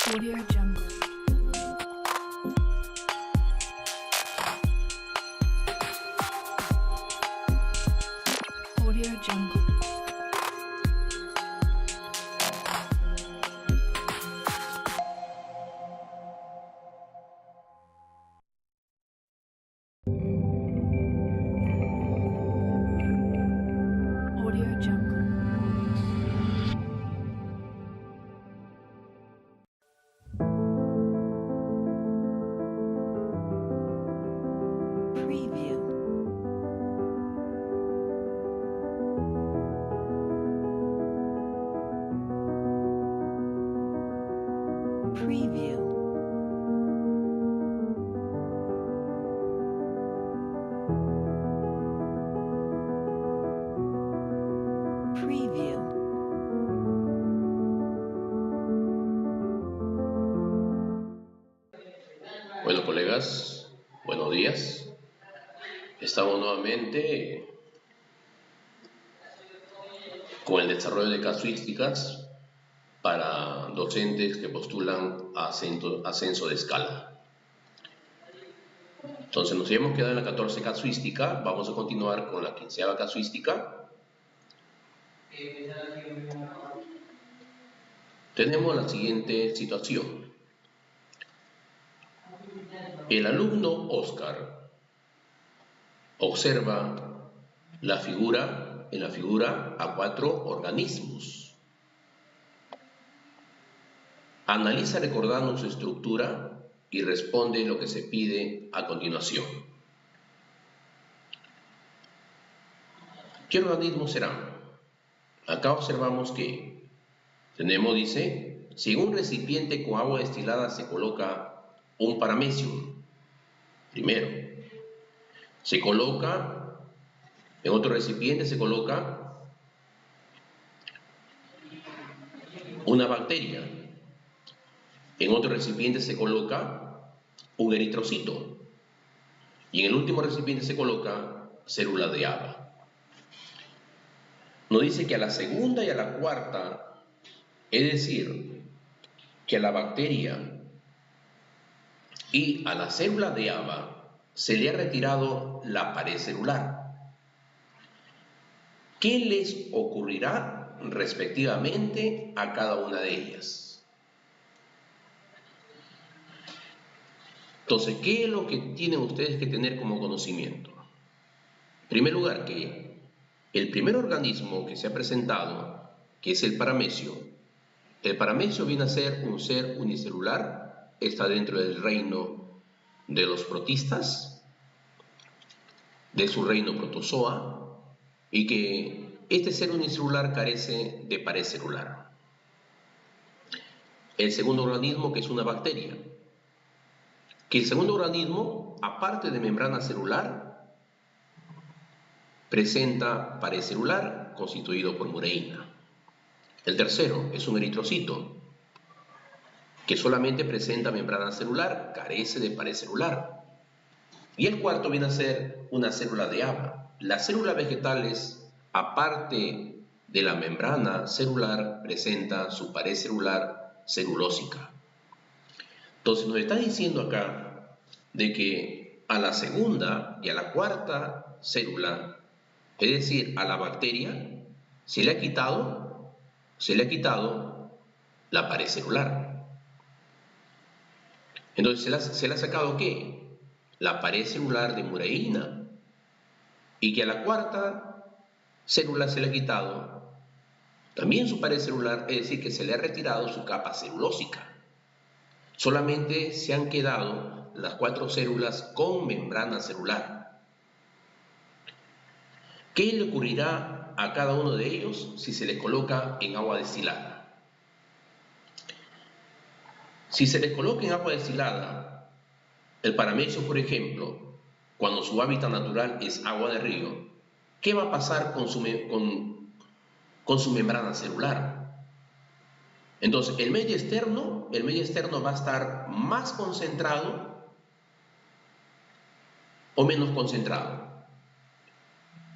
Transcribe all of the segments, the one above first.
Audio Jungle. Audio Jungle. Audio Jungle. Preview. Preview. Preview. Bueno, colegas, buenos días. Estamos nuevamente con el desarrollo de casuísticas para docentes que postulan a ascenso de escala. Entonces nos habíamos quedado en la 14 casuística, vamos a continuar con la 15ª casuística. Tenemos la siguiente situación. El alumno Oscar observa en la figura a 4 organismos. Analiza recordando su estructura y responde lo que se pide a continuación. ¿Qué organismos serán? Acá observamos que dice, si en un recipiente con agua destilada se coloca un paramecium, primero, en otro recipiente se coloca una bacteria, en otro recipiente se coloca un eritrocito y en el último recipiente se coloca célula de haba. Nos dice que a la segunda y a la cuarta, es decir, que a la bacteria y a la célula de haba se le ha retirado la pared celular. ¿Qué les ocurrirá respectivamente a cada una de ellas? Entonces, ¿qué es lo que tienen ustedes que tener como conocimiento? En primer lugar, que el primer organismo que se ha presentado, que es el paramecio viene a ser un ser unicelular, está dentro del reino de los protistas, de su reino protozoa, y que este ser unicelular carece de pared celular. El segundo organismo, que es una bacteria, que el segundo organismo, aparte de membrana celular, presenta pared celular constituido por mureína. El tercero es un eritrocito, que solamente presenta membrana celular, carece de pared celular. Y el cuarto viene a ser una célula de haba. Las células vegetales, aparte de la membrana celular, presentan su pared celular celulósica. Entonces nos está diciendo acá de que a la segunda y a la cuarta célula, es decir, a la bacteria, se le ha quitado la pared celular. Entonces se le ha sacado ¿qué? La pared celular de mureína, y que a la cuarta célula se le ha quitado también su pared celular, es decir, que se le ha retirado su capa celulósica. Solamente se han quedado las 4 células con membrana celular. ¿Qué le ocurrirá a cada uno de ellos si se les coloca en agua destilada? Si se les coloca en agua destilada, el paramecio, por ejemplo, cuando su hábitat natural es agua de río, ¿qué va a pasar con su membrana celular? Entonces, el medio externo va a estar más concentrado o menos concentrado.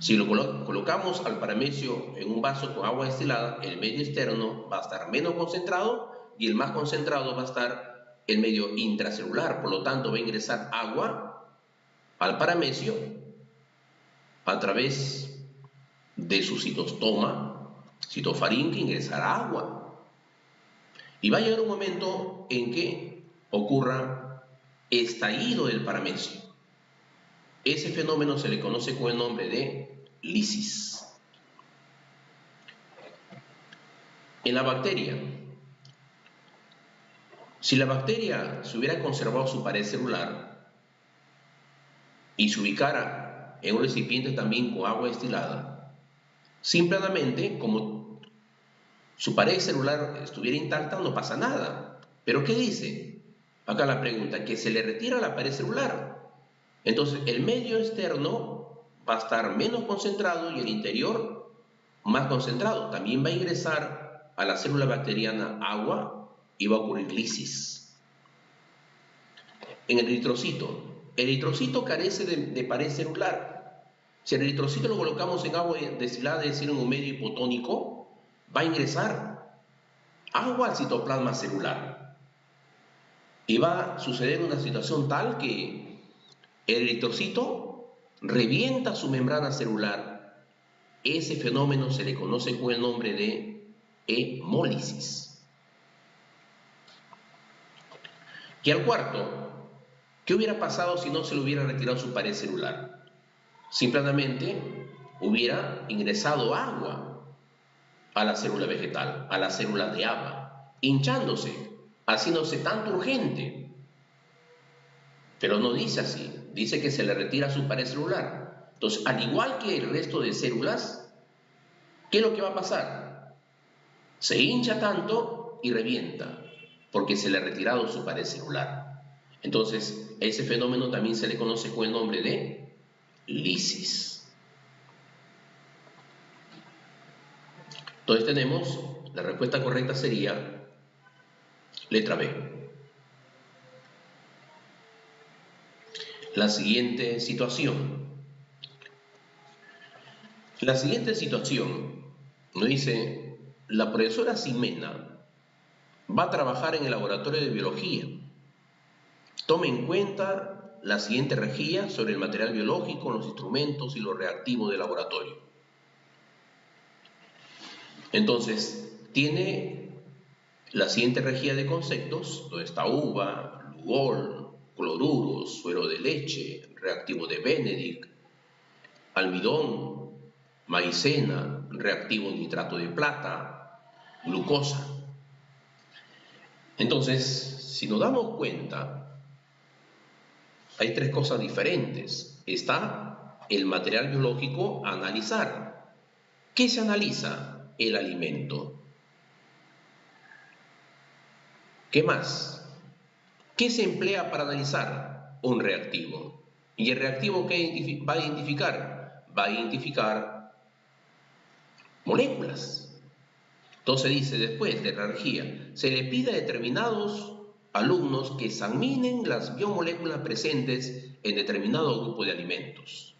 Si lo colocamos al paramecio en un vaso con agua destilada, el medio externo va a estar menos concentrado y el más concentrado va a estar el medio intracelular. Por lo tanto, va a ingresar agua al paramecio a través de su citostoma, citofarín, que ingresará agua. Y va a llegar un momento en que ocurra estallido del paramecio. Ese fenómeno se le conoce con el nombre de lisis. En la bacteria, si la bacteria se hubiera conservado su pared celular y se ubicara en un recipiente también con agua destilada, simplemente como su pared celular estuviera intacta, no pasa nada. ¿Pero qué dice? Acá la pregunta, que se le retira la pared celular. Entonces el medio externo va a estar menos concentrado y el interior más concentrado. También va a ingresar a la célula bacteriana agua y va a ocurrir lisis. En el eritrocito carece de pared celular. Si el eritrocito lo colocamos en agua destilada, es decir, en un medio hipotónico, va a ingresar agua al citoplasma celular. Y va a suceder una situación tal que el eritrocito revienta su membrana celular. Ese fenómeno se le conoce con el nombre de hemólisis. Y al cuarto, ¿qué hubiera pasado si no se le hubiera retirado su pared celular? Simplemente hubiera ingresado agua a la célula vegetal, a la célula de Ava, hinchándose, haciéndose tanto urgente. Pero no dice así, dice que se le retira su pared celular. Entonces, al igual que el resto de células, ¿qué es lo que va a pasar? Se hincha tanto y revienta, porque se le ha retirado su pared celular. Entonces, ese fenómeno también se le conoce con el nombre de lisis. Entonces tenemos, la respuesta correcta sería letra B. La siguiente situación. La siguiente situación nos dice, la profesora Ximena va a trabajar en el laboratorio de biología. Tome en cuenta la siguiente rejilla sobre el material biológico, los instrumentos y los reactivos del laboratorio. Entonces, tiene la siguiente rejilla de conceptos, donde está uva, lugol, cloruros, suero de leche, reactivo de Benedict, almidón, maicena, reactivo nitrato de plata, glucosa. Entonces, si nos damos cuenta, hay tres cosas diferentes. Está el material biológico a analizar. ¿Qué se analiza? El alimento. ¿Qué más? ¿Qué se emplea para analizar? Un reactivo. ¿Y el reactivo qué va a identificar? Va a identificar moléculas. Entonces dice después de la rejilla, se le pide a determinados alumnos que examinen las biomoléculas presentes en determinado grupo de alimentos.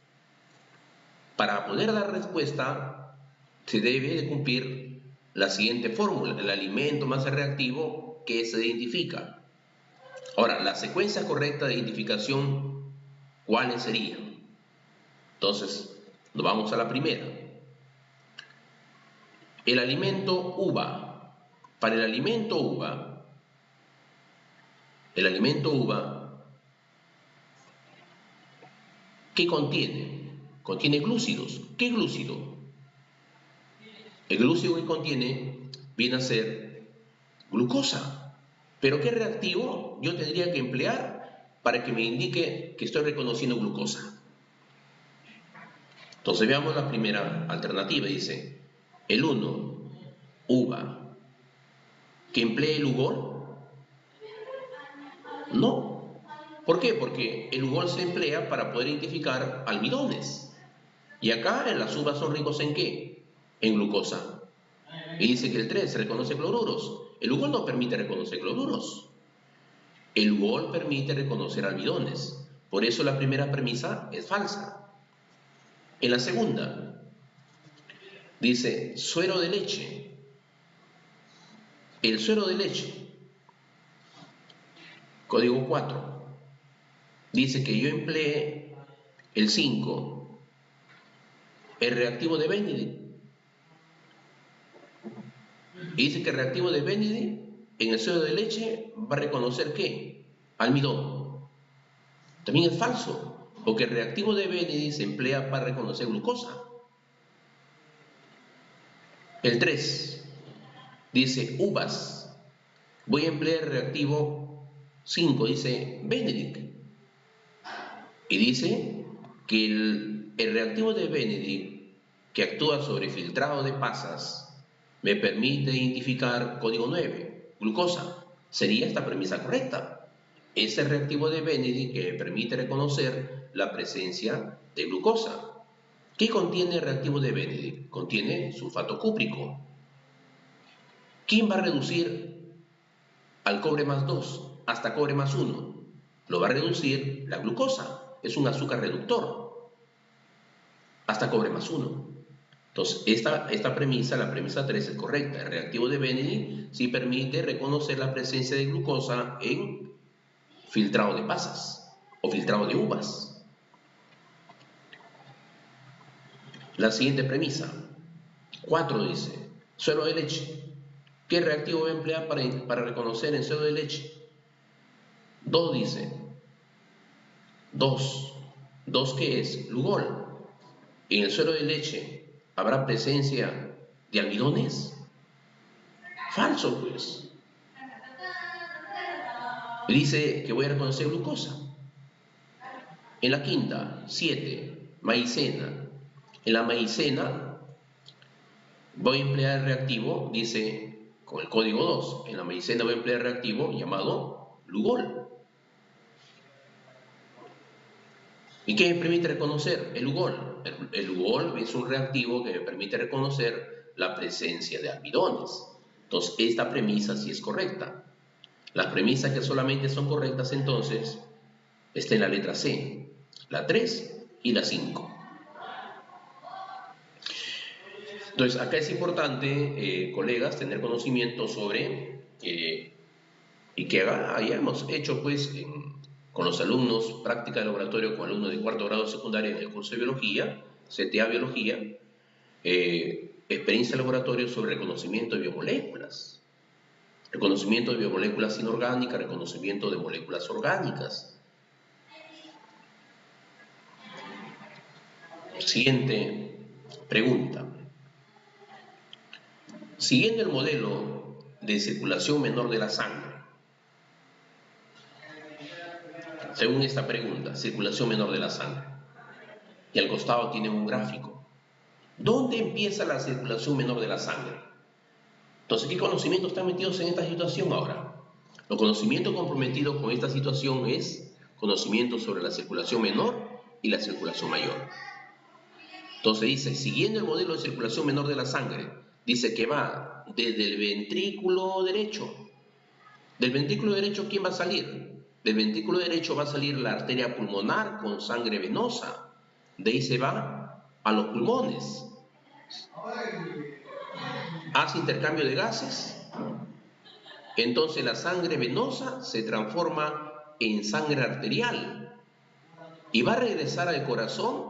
Para poder dar respuesta, se debe de cumplir la siguiente fórmula: el alimento más el reactivo que se identifica. Ahora, la secuencia correcta de identificación, ¿cuáles serían? Entonces, nos vamos a la primera. El alimento uva. Para el alimento uva, ¿qué contiene? Contiene glúcidos. ¿Qué glúcido? El glúcido que contiene viene a ser glucosa. ¿Pero qué reactivo yo tendría que emplear para que me indique que estoy reconociendo glucosa? Entonces veamos la primera alternativa. Dice, el 1, uva. ¿Que emplee el lugol? No. ¿Por qué? Porque el lugol se emplea para poder identificar almidones. Y acá en las uvas son ricos ¿en qué? En glucosa. Y dice que el 3 reconoce cloruros. El lugol no permite reconocer cloruros. El lugol permite reconocer almidones. Por eso la primera premisa es falsa. En la segunda, dice suero de leche. El suero de leche, código 4, dice que yo emplee el 5, el reactivo de Benedict. Y dice que el reactivo de Benedict en el suero de leche va a reconocer ¿qué? Almidón. También es falso, porque el reactivo de Benedict se emplea para reconocer glucosa. El 3 dice uvas. Voy a emplear el reactivo 5, dice Benedict. Y dice que el reactivo de Benedict que actúa sobre filtrado de pasas me permite identificar código 9, glucosa. Sería esta premisa correcta. Es el reactivo de Benedict que me permite reconocer la presencia de glucosa. ¿Qué contiene el reactivo de Benedict? Contiene sulfato cúprico. ¿Quién va a reducir al cobre más 2 hasta cobre más 1? Lo va a reducir la glucosa. Es un azúcar reductor hasta cobre más 1. Entonces, esta premisa, la premisa 3 es correcta. El reactivo de Benedict sí permite reconocer la presencia de glucosa en filtrado de pasas o filtrado de uvas. La siguiente premisa, 4 dice, suero de leche. ¿Qué reactivo voy a emplear para reconocer en suero de leche? 2 dice, 2 ¿qué es? Lugol. En el suero de leche ¿habrá presencia de almidones? Falso, pues. Dice que voy a reconocer glucosa. En la quinta, 7, maicena. En la maicena voy a emplear el reactivo, dice, con el código 2. En la maicena voy a emplear el reactivo llamado Lugol. ¿Y qué me permite reconocer? El Lugol. El Lugol es un reactivo que me permite reconocer la presencia de almidones. Entonces, esta premisa sí es correcta. Las premisas que solamente son correctas, entonces, está en la letra C, la 3 y la 5. Entonces, acá es importante, colegas, tener conocimiento sobre, y que hayamos hecho, pues, con los alumnos, práctica de laboratorio con alumnos de cuarto grado de secundaria en el curso de biología, CTA Biología, experiencia de laboratorio sobre reconocimiento de biomoléculas, reconocimiento de biomoléculas inorgánicas, reconocimiento de moléculas orgánicas. Siguiente pregunta. Siguiendo el modelo de circulación menor de la sangre, según esta pregunta, circulación menor de la sangre, y al costado tiene un gráfico. ¿Dónde empieza la circulación menor de la sangre? Entonces, ¿qué conocimientos están metidos en esta situación ahora? Los conocimientos comprometidos con esta situación es conocimiento sobre la circulación menor y la circulación mayor. Entonces dice, siguiendo el modelo de circulación menor de la sangre, dice que va desde el ventrículo derecho. Del ventrículo derecho, ¿quién va a salir? Del ventrículo derecho va a salir la arteria pulmonar con sangre venosa. De ahí se va a los pulmones. Hace intercambio de gases. Entonces la sangre venosa se transforma en sangre arterial y va a regresar al corazón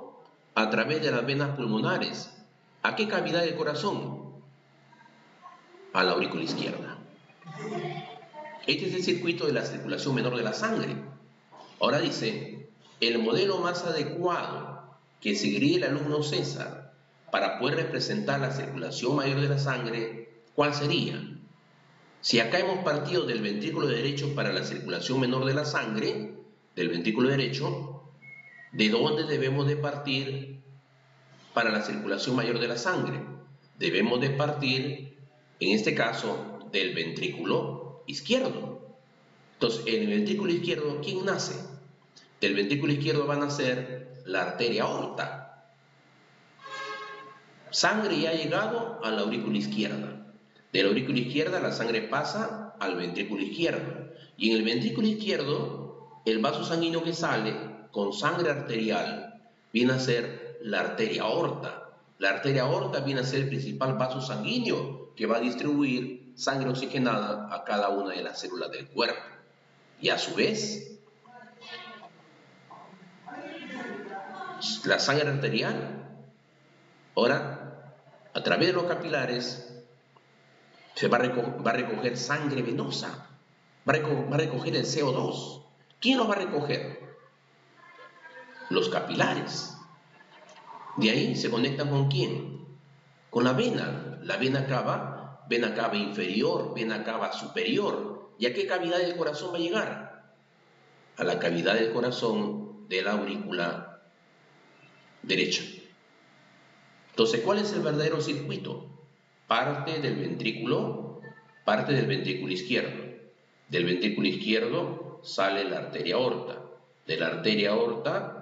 a través de las venas pulmonares. ¿A qué cavidad del corazón? A la aurícula izquierda. Este es el circuito de la circulación menor de la sangre. Ahora dice, el modelo más adecuado que seguiría el alumno César para poder representar la circulación mayor de la sangre, ¿cuál sería? Si acá hemos partido del ventrículo derecho para la circulación menor de la sangre, del ventrículo derecho, ¿de dónde debemos de partir para la circulación mayor de la sangre? Debemos de partir, en este caso, del ventrículo izquierdo. Entonces, en el ventrículo izquierdo, ¿quién nace? Del ventrículo izquierdo va a nacer la arteria aorta. Sangre ya ha llegado a la aurícula izquierda. De la aurícula izquierda la sangre pasa al ventrículo izquierdo. Y en el ventrículo izquierdo, el vaso sanguíneo que sale con sangre arterial viene a ser la arteria aorta. La arteria aorta viene a ser el principal vaso sanguíneo que va a distribuir sangre oxigenada a cada una de las células del cuerpo. Y a su vez, la sangre arterial, ahora, a través de los capilares, se va a recoger sangre venosa, va a recoger el CO2. ¿Quién lo va a recoger? Los capilares. De ahí se conectan ¿con quién? Con la vena cava inferior, vena cava superior. ¿Y a qué cavidad del corazón va a llegar? A la cavidad del corazón de la aurícula derecha. Entonces, ¿cuál es el verdadero circuito? Parte del ventrículo izquierdo. Del ventrículo izquierdo sale la arteria aorta. De la arteria aorta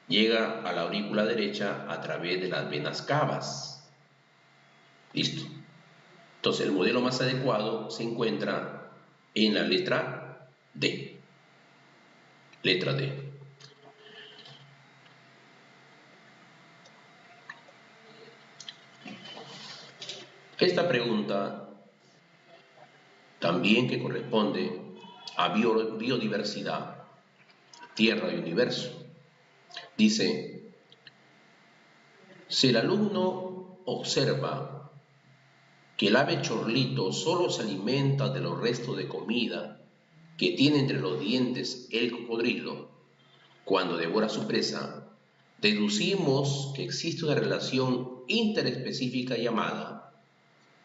llega a la aurícula derecha a través de las venas cavas. Listo. Entonces, el modelo más adecuado se encuentra en la letra D. Letra D. Esta pregunta también que corresponde a biodiversidad, tierra y universo. Dice, si el alumno observa que el ave chorlito solo se alimenta de los restos de comida que tiene entre los dientes el cocodrilo, cuando devora su presa, deducimos que existe una relación interespecífica llamada.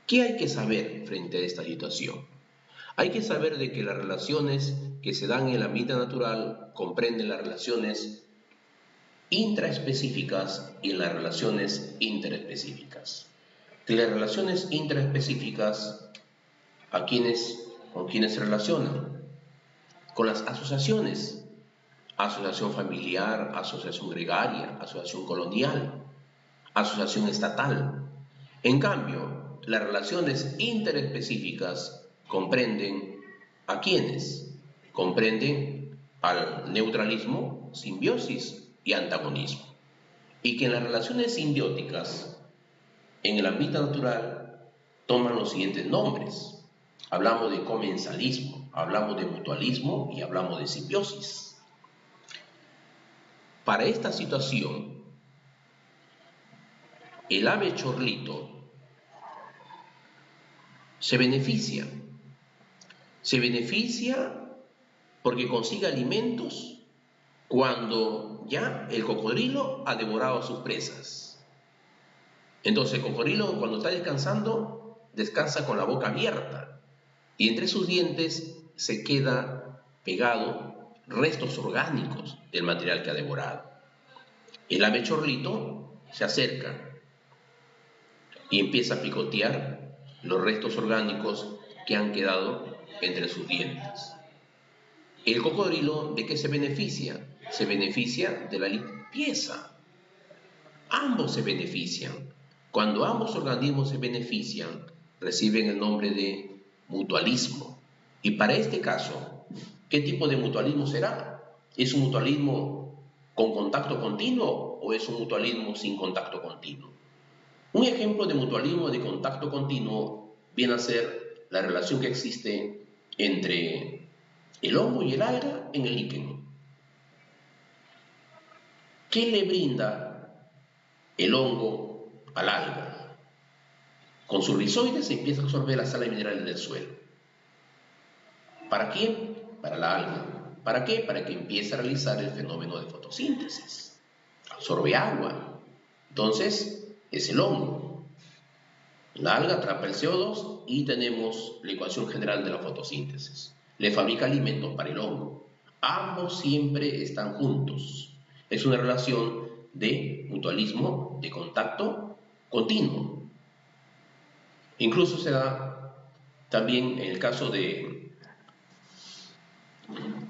¿Qué hay que saber frente a esta situación? Hay que saber de que las relaciones que se dan en el ambiente natural comprenden las relaciones intraespecíficas y las relaciones interespecíficas. De las relaciones intraespecíficas, ¿con quiénes se relacionan? Con las asociaciones. Asociación familiar, asociación gregaria, asociación colonial, asociación estatal. En cambio, las relaciones interespecíficas comprenden ¿a quiénes? Comprenden al neutralismo, simbiosis y antagonismo. Y que en las relaciones simbióticas, en el ámbito natural, toman los siguientes nombres. Hablamos de comensalismo, hablamos de mutualismo y hablamos de simbiosis. Para esta situación, el ave chorlito se beneficia porque consigue alimentos cuando ya el cocodrilo ha devorado a sus presas. Entonces el cocodrilo, cuando está descansando, descansa con la boca abierta y entre sus dientes se queda pegado restos orgánicos del material que ha devorado. El ave chorlito se acerca y empieza a picotear los restos orgánicos que han quedado entre sus dientes. El cocodrilo, ¿de qué se beneficia? Se beneficia de la limpieza. Ambos se benefician. Cuando ambos organismos se benefician, reciben el nombre de mutualismo. Y para este caso, ¿qué tipo de mutualismo será? ¿Es un mutualismo con contacto continuo o es un mutualismo sin contacto continuo? Un ejemplo de mutualismo de contacto continuo viene a ser la relación que existe entre el hongo y el alga en el líquen. ¿Qué le brinda el hongo al alga? Con sus rizoides empieza a absorber las sales minerales del suelo. ¿Para quién? Para la alga. ¿Para qué? Para que empiece a realizar el fenómeno de fotosíntesis. Absorbe agua. Entonces, es el hongo. La alga atrapa el CO2 y tenemos la ecuación general de la fotosíntesis. Le fabrica alimentos para el hongo. Ambos siempre están juntos. Es una relación de mutualismo, de contacto continuo. Incluso se da también en el caso de,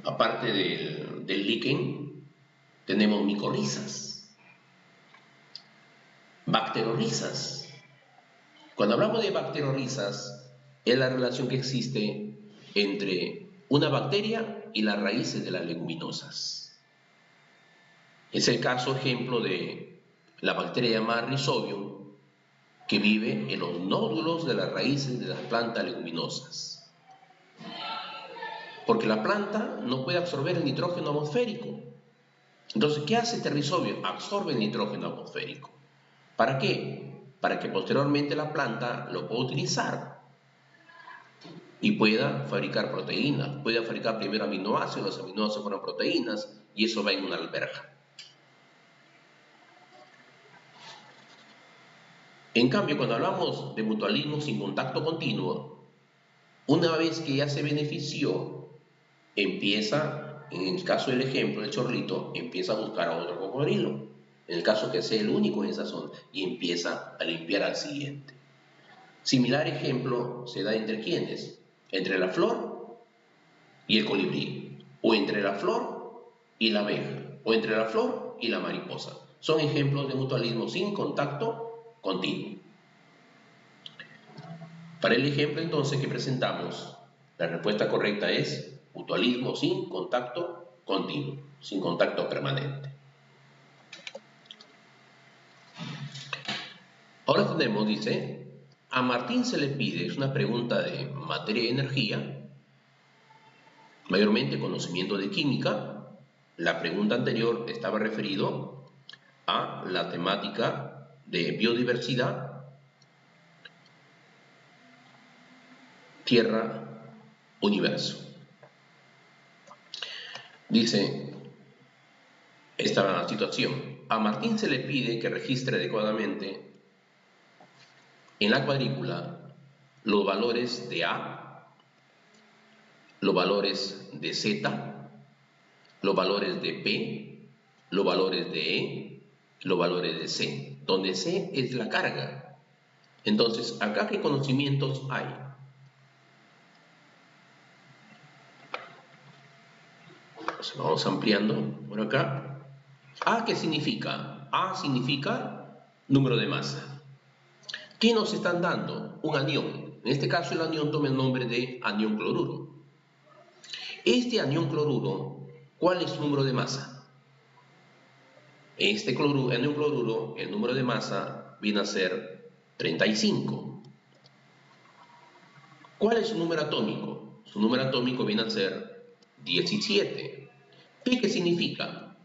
aparte del líquen, tenemos micorrizas, bacterorrizas. Cuando hablamos de bacterorrizas, es la relación que existe entre una bacteria y las raíces de las leguminosas. Es el caso ejemplo de la bacteria llamada Rhizobium, que vive en los nódulos de las raíces de las plantas leguminosas. Porque la planta no puede absorber el nitrógeno atmosférico. Entonces, ¿qué hace este Rhizobium? Absorbe el nitrógeno atmosférico. ¿Para qué? Para que posteriormente la planta lo pueda utilizar y pueda fabricar proteínas. Pueda fabricar primero aminoácidos, los aminoácidos forman proteínas y eso va en una alberja. En cambio, cuando hablamos de mutualismo sin contacto continuo, una vez que ya se benefició, empieza, en el caso del ejemplo del chorlito, empieza a buscar a otro cocodrilo, en el caso que sea el único en esa zona, y empieza a limpiar al siguiente. Similar ejemplo se da entre quienes, entre la flor y el colibrí, o entre la flor y la abeja, o entre la flor y la mariposa. Son ejemplos de mutualismo sin contacto continuo. Para el ejemplo entonces que presentamos, la respuesta correcta es mutualismo sin contacto continuo, sin contacto permanente. Ahora tenemos, dice, a Martín se le pide, es una pregunta de materia y energía, mayormente conocimiento de química. La pregunta anterior estaba referido a la temática de biodiversidad, Tierra, universo. Dice esta situación, a Martín se le pide que registre adecuadamente en la cuadrícula los valores de A, los valores de Z, los valores de P, los valores de E, los valores de C, donde C es la carga. Entonces, acá ¿qué conocimientos hay? Pues vamos ampliando por acá. A, ¿qué significa? A significa número de masa. ¿Qué nos están dando? Un anión. En este caso el anión toma el nombre de anión cloruro. Este anión cloruro, ¿cuál es su número de masa? Este anión cloruro, el número de masa viene a ser 35. ¿Cuál es su número atómico? Su número atómico viene a ser 17. ¿P qué significa?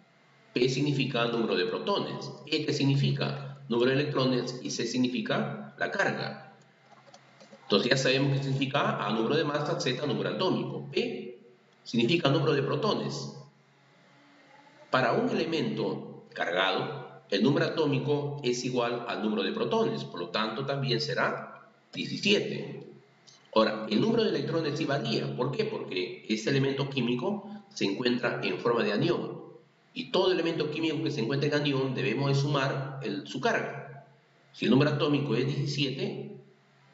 P significa número de protones. E qué significa número de electrones y C significa la carga. Entonces ya sabemos qué significa A, número de masa, Z, número atómico. P significa número de protones. Para un elemento cargado, el número atómico es igual al número de protones, por lo tanto también será 17. Ahora, el número de electrones sí varía. ¿Por qué? Porque este elemento químico se encuentra en forma de anión. Y todo elemento químico que se encuentra en anión debemos de sumar su carga. Si el número atómico es 17,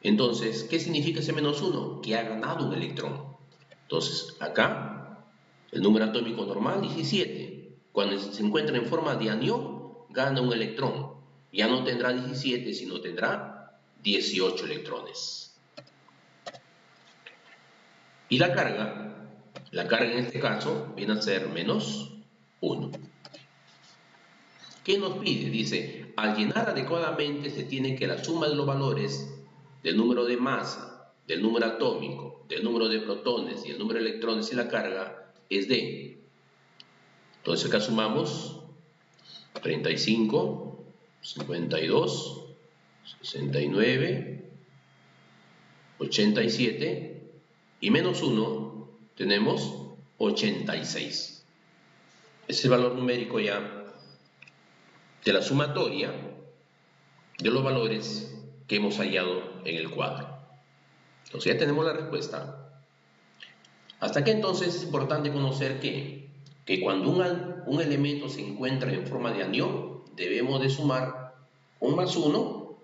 entonces, ¿qué significa ese menos 1? Que ha ganado un electrón. Entonces, acá, el número atómico normal, 17. Cuando se encuentra en forma de anión, gana un electrón. Ya no tendrá 17, sino tendrá 18 electrones. Y la carga en este caso viene a ser menos 1. ¿Qué nos pide? Dice, al llenar adecuadamente se tiene que la suma de los valores del número de masa, del número atómico, del número de protones y el número de electrones y la carga es de. Entonces acá sumamos 35, 52, 69, 87 y menos 1 tenemos 86. Es el valor numérico ya de la sumatoria de los valores que hemos hallado en el cuadro. Entonces ya tenemos la respuesta. Hasta aquí entonces es importante conocer que cuando un elemento se encuentra en forma de anión, debemos de sumar un más 1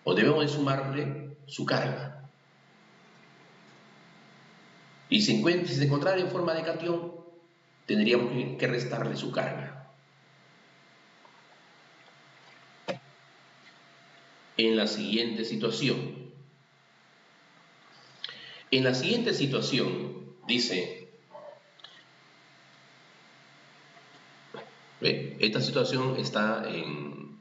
o debemos de sumarle su carga. Y si se encontrara en forma de catión, tendríamos que restarle su carga. En la siguiente situación. En la siguiente situación, dice, Esta situación está en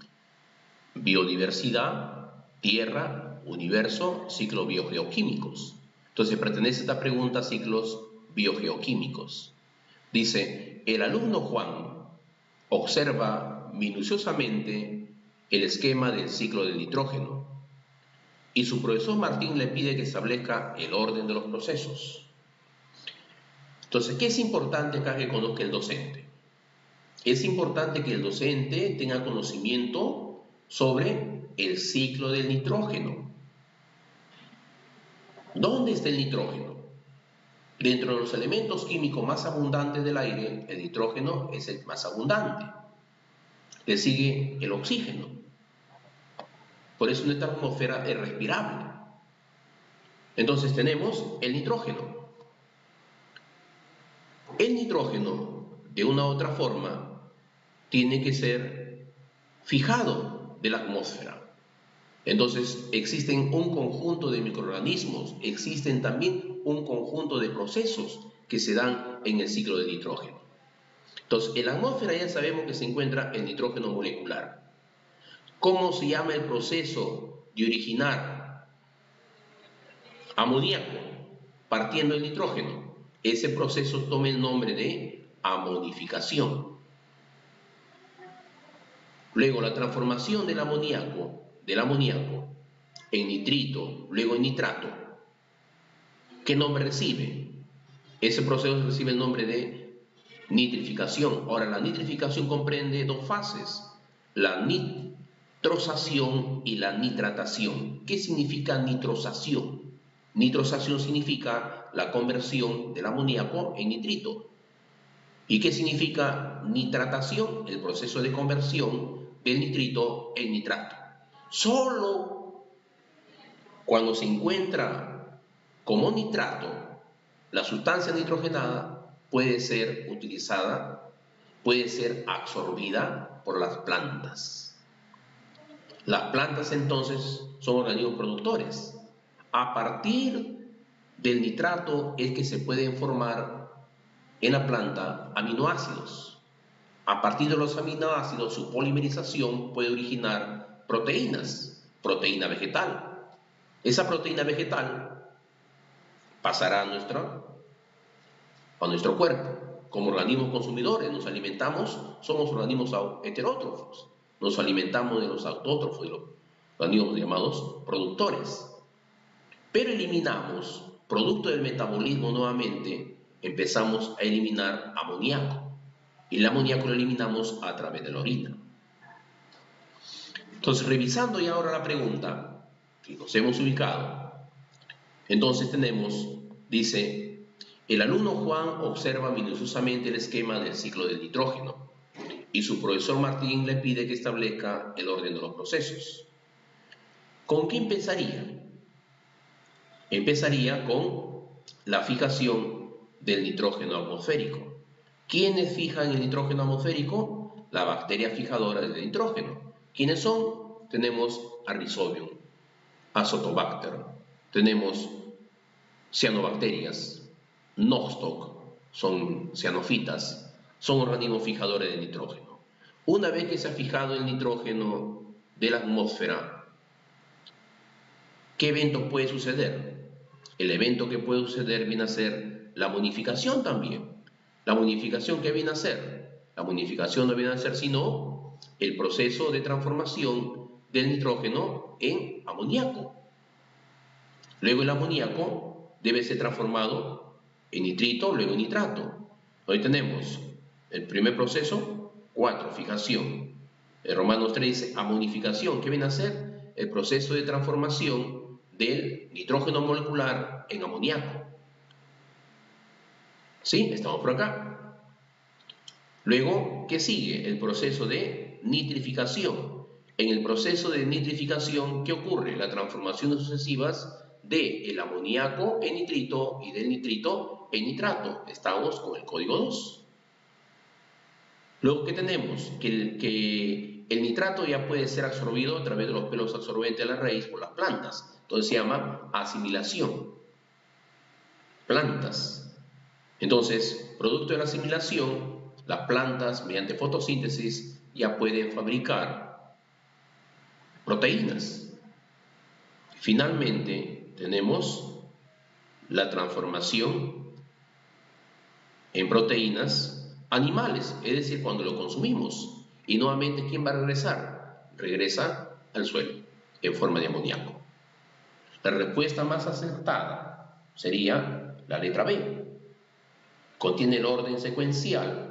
biodiversidad, tierra, universo, ciclos biogeoquímicos. Entonces pertenece esta pregunta a ciclos biogeoquímicos. Dice, el alumno Juan observa minuciosamente el esquema del ciclo del nitrógeno y su profesor Martín le pide que establezca el orden de los procesos. Entonces, ¿qué es importante acá que conozca el docente? Es importante que el docente tenga conocimiento sobre el ciclo del nitrógeno. ¿Dónde está el nitrógeno? Dentro de los elementos químicos más abundantes del aire, el nitrógeno es el más abundante. Le sigue el oxígeno. Por eso nuestra atmósfera es respirable. Entonces tenemos el nitrógeno. El nitrógeno, de una u otra forma, tiene que ser fijado de la atmósfera. Entonces existen un conjunto de microorganismos, existen también un conjunto de procesos que se dan en el ciclo del nitrógeno. Entonces, en la atmósfera ya sabemos que se encuentra el nitrógeno molecular. ¿Cómo se llama el proceso de originar amoníaco partiendo del nitrógeno? Ese proceso toma el nombre de amonificación. Luego, la transformación del amoníaco en nitrito, luego en nitrato. ¿Qué nombre recibe? Ese proceso recibe el nombre de nitrificación. Ahora, la nitrificación comprende dos fases, la nitrosación y la nitratación. ¿Qué significa nitrosación? Nitrosación significa la conversión del amoníaco en nitrito. ¿Y qué significa nitratación? El proceso de conversión del nitrito en nitrato. Solo cuando se encuentra como nitrato, la sustancia nitrogenada puede ser utilizada, puede ser absorbida por las plantas. Las plantas entonces son organismos productores. A partir del nitrato es que se pueden formar en la planta aminoácidos. A partir de los aminoácidos, su polimerización puede originar proteínas, proteína vegetal. Esa proteína vegetal pasará a nuestro cuerpo. Como organismos consumidores nos alimentamos, somos organismos heterótrofos. Nos alimentamos de los autótrofos, de los organismos llamados productores. Pero eliminamos, producto del metabolismo nuevamente, empezamos a eliminar amoníaco. Y el amoníaco lo eliminamos a través de la orina. Entonces, revisando ya ahora la pregunta que nos hemos ubicado, entonces tenemos, dice, el alumno Juan observa minuciosamente el esquema del ciclo del nitrógeno y su profesor Martín le pide que establezca el orden de los procesos. ¿Con qué empezaría? Empezaría con la fijación del nitrógeno atmosférico. ¿Quiénes fijan el nitrógeno atmosférico? La bacteria fijadora del nitrógeno. ¿Quiénes son? Tenemos a Rhizobium, Azotobacter, tenemos cianobacterias, Nostoc, son cianofitas, son organismos fijadores de nitrógeno. Una vez que se ha fijado el nitrógeno de la atmósfera, ¿qué evento puede suceder? El evento que puede suceder viene a ser la amonificación también. ¿La amonificación qué viene a ser? La amonificación no viene a ser sino el proceso de transformación del nitrógeno en amoníaco. Luego el amoníaco debe ser transformado en nitrito, luego en nitrato. Hoy tenemos el primer proceso, 4, fijación. El Romanos 3 dice amonificación. ¿Qué viene a ser? El proceso de transformación del nitrógeno molecular en amoníaco. ¿Sí? Estamos por acá. Luego, ¿qué sigue? El proceso de nitrificación. En el proceso de nitrificación, ¿qué ocurre? Las transformaciones sucesivas del amoníaco en nitrito y del nitrito en nitrato. Estamos con el código 2. Luego, ¿qué tenemos? Que el nitrato ya puede ser absorbido a través de los pelos absorbentes de la raíz por las plantas. Entonces se llama asimilación. Plantas. Entonces, producto de la asimilación, las plantas mediante fotosíntesis ya pueden fabricar proteínas. Finalmente tenemos la transformación en proteínas animales, es decir, cuando lo consumimos. Y nuevamente, ¿quién va a regresar? Regresa al suelo en forma de amoníaco. La respuesta más acertada sería la letra B. Contiene el orden secuencial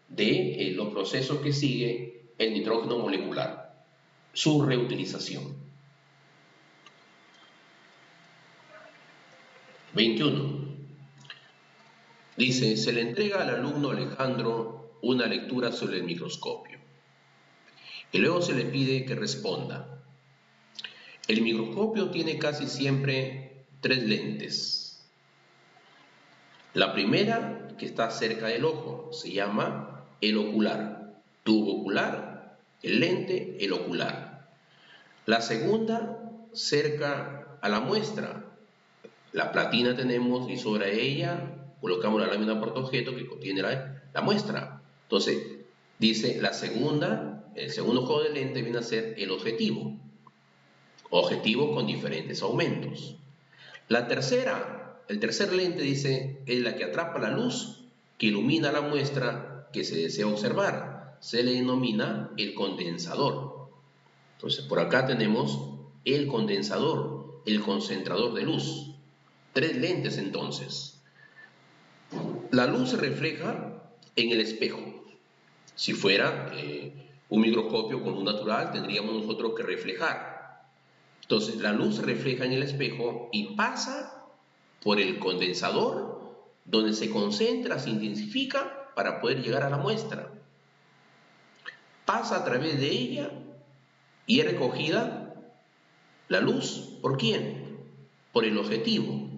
de los procesos que sigue el nitrógeno molecular, su reutilización. 21. Dice, se le entrega al alumno Alejandro una lectura sobre el microscopio y luego se le pide que responda. El microscopio tiene casi siempre 3 lentes. La primera, que está cerca del ojo, se llama el ocular, tubo ocular, el lente, el ocular. La segunda, cerca a la muestra, la platina tenemos y sobre ella colocamos la lámina portaobjeto que contiene la muestra. Entonces, dice la segunda, el segundo juego de lente viene a ser el objetivo. Objetivo con diferentes aumentos. La tercera, el tercer lente dice, es la que atrapa la luz que ilumina la muestra que se desea observar. Se le denomina el condensador. Entonces, por acá tenemos el condensador, el concentrador de luz. 3 lentes entonces. La luz se refleja en el espejo. Si fuera un microscopio con luz natural, tendríamos nosotros que reflejar. Entonces, la luz se refleja en el espejo y pasa por el condensador, donde se concentra, se intensifica para poder llegar a la muestra. Pasa a través de ella y es recogida la luz. ¿Por quién? Por el objetivo,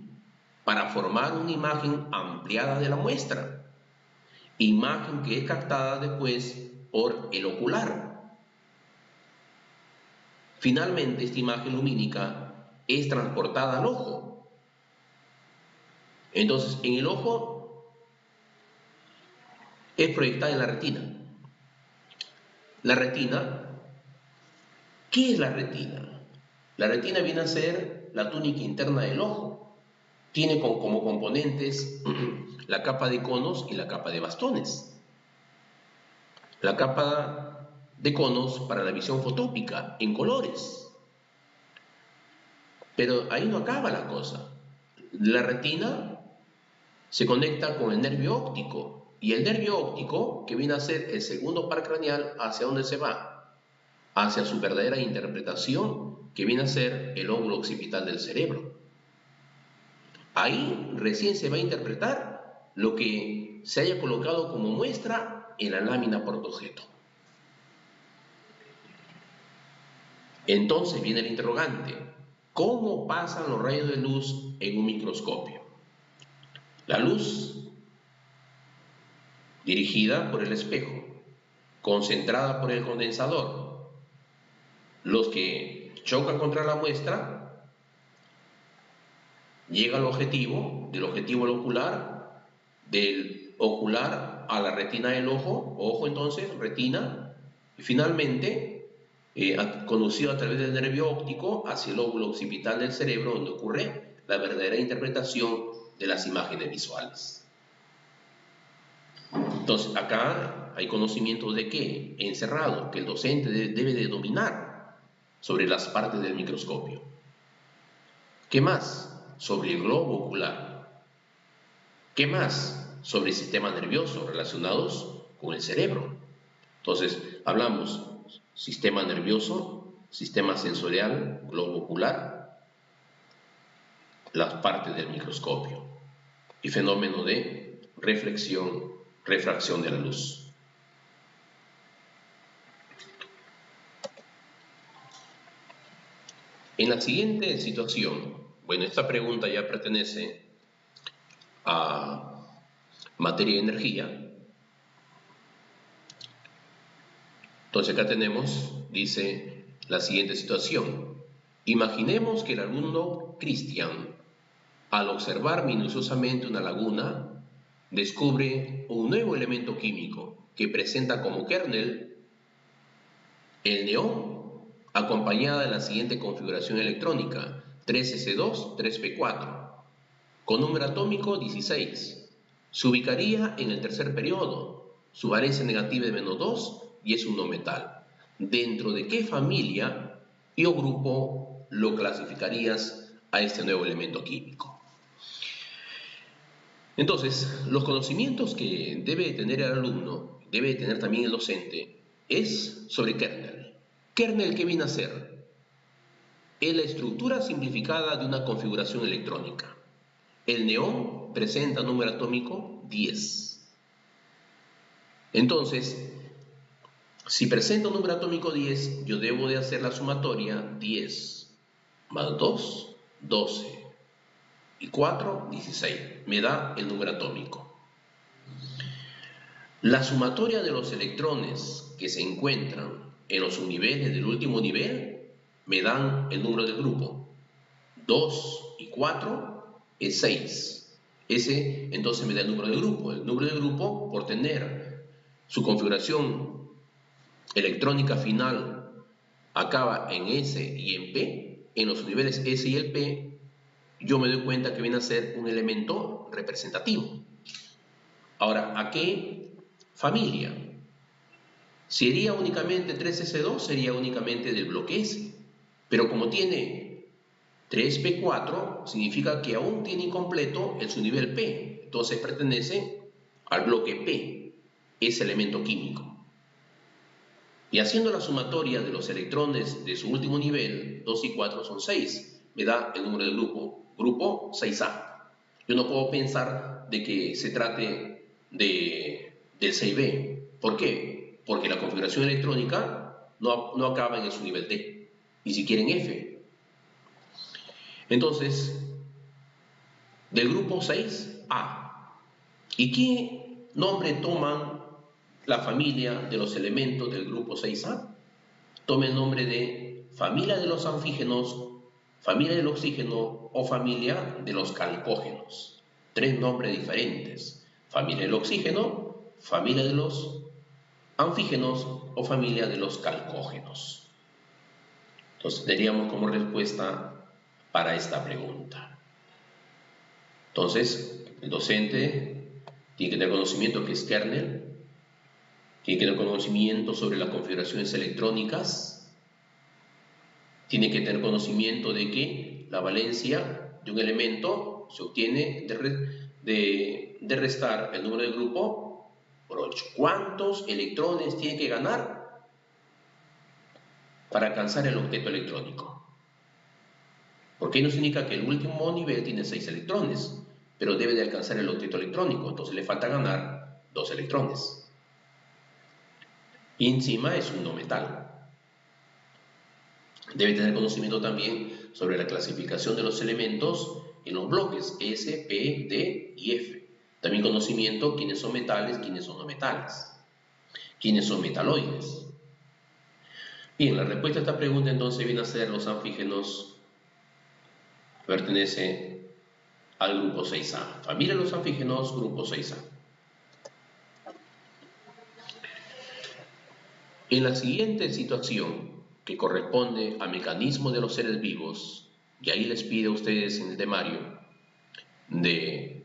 para formar una imagen ampliada de la muestra. Imagen que es captada después por el ocular. Finalmente, esta imagen lumínica es transportada al ojo. Entonces, en el ojo es proyectada en la retina. La retina, ¿qué es la retina? La retina viene a ser la túnica interna del ojo. Tiene como componentes la capa de conos y la capa de bastones. La capa de conos para la visión fotópica en colores. Pero ahí no acaba la cosa. La retina se conecta con el nervio óptico y el nervio óptico, que viene a ser el segundo par craneal, ¿hacia dónde se va? Hacia su verdadera interpretación, que viene a ser el lóbulo occipital del cerebro. Ahí recién se va a interpretar lo que se haya colocado como muestra en la lámina portaobjeto. Entonces viene el interrogante, ¿cómo pasan los rayos de luz en un microscopio? La luz, dirigida por el espejo, concentrada por el condensador, los que chocan contra la muestra, llega al objetivo, del objetivo al ocular, del ocular a la retina del ojo entonces, retina, y finalmente conducido a través del nervio óptico hacia el lóbulo occipital del cerebro, donde ocurre la verdadera interpretación de las imágenes visuales. Entonces, acá hay conocimientos de qué, encerrado, que el docente debe de dominar sobre las partes del microscopio. ¿Qué más? Sobre el globo ocular. ¿Qué más? Sobre el sistema nervioso relacionados con el cerebro. Entonces, hablamos sistema nervioso, sistema sensorial, globo ocular, las partes del microscopio y fenómeno de refracción de la luz. En la siguiente situación, bueno, esta pregunta ya pertenece a materia de energía. Entonces acá tenemos, dice, la siguiente situación. Imaginemos que el alumno Cristian, al observar minuciosamente una laguna, descubre un nuevo elemento químico que presenta como kernel el neón, acompañada de la siguiente configuración electrónica: 3s2, 3p4, con número atómico 16. Se ubicaría en el tercer periodo, su varencia negativa es -2 y es un no metal. ¿Dentro de qué familia y o grupo lo clasificarías a este nuevo elemento químico? Entonces, los conocimientos que debe tener el alumno, debe tener también el docente, es sobre kernel. ¿Kernel qué viene a ser? Es la estructura simplificada de una configuración electrónica. El neón presenta número atómico 10. Entonces, si presenta un número atómico 10, yo debo de hacer la sumatoria 10 más 2, 12. Y 4, 16. Me da el número atómico. La sumatoria de los electrones que se encuentran en los subniveles del último nivel me dan el número del grupo. 2 y 4 es 6. Ese entonces me da el número del grupo. El número del grupo, por tener su configuración electrónica final, acaba en S y en P. En los niveles S y el P, yo me doy cuenta que viene a ser un elemento representativo. Ahora, ¿a qué familia? Sería únicamente 3s2, sería únicamente del bloque S. Pero como tiene 3p4, significa que aún tiene incompleto el subnivel P. Entonces pertenece al bloque P, ese elemento químico. Y haciendo la sumatoria de los electrones de su último nivel, 2 y 4 son 6. Me da el número del grupo 6A. Yo no puedo pensar de que se trate del 6B. ¿Por qué? Porque la configuración electrónica no acaba en el subnivel D, ni siquiera en F. Entonces, del grupo 6A. ¿Y qué nombre toman la familia de los elementos del grupo 6A? Toma el nombre de familia de los anfígenos, familia del oxígeno o familia de los calcógenos. 3 nombres diferentes: familia del oxígeno, familia de los anfígenos o familia de los calcógenos. Entonces tendríamos como respuesta para esta pregunta. Entonces, el docente tiene que tener conocimiento que es kernel, tiene que tener conocimiento sobre las configuraciones electrónicas, tiene que tener conocimiento de que la valencia de un elemento se obtiene de restar el número del grupo por 8. ¿Cuántos electrones tiene que ganar para alcanzar el octeto electrónico? Porque nos indica que el último nivel tiene 6 electrones, pero debe de alcanzar el octeto electrónico, entonces le falta ganar 2 electrones. Y encima es un no metal. Debe tener conocimiento también sobre la clasificación de los elementos en los bloques S, P, D y F. También conocimiento quiénes son metales, quiénes son no metales, quiénes son metaloides. Bien, la respuesta a esta pregunta entonces viene a ser: los anfígenos pertenece al grupo 6A. Familia de los anfígenos, grupo 6A. En la siguiente situación, que corresponde al mecanismo de los seres vivos, y ahí les pido a ustedes en el temario de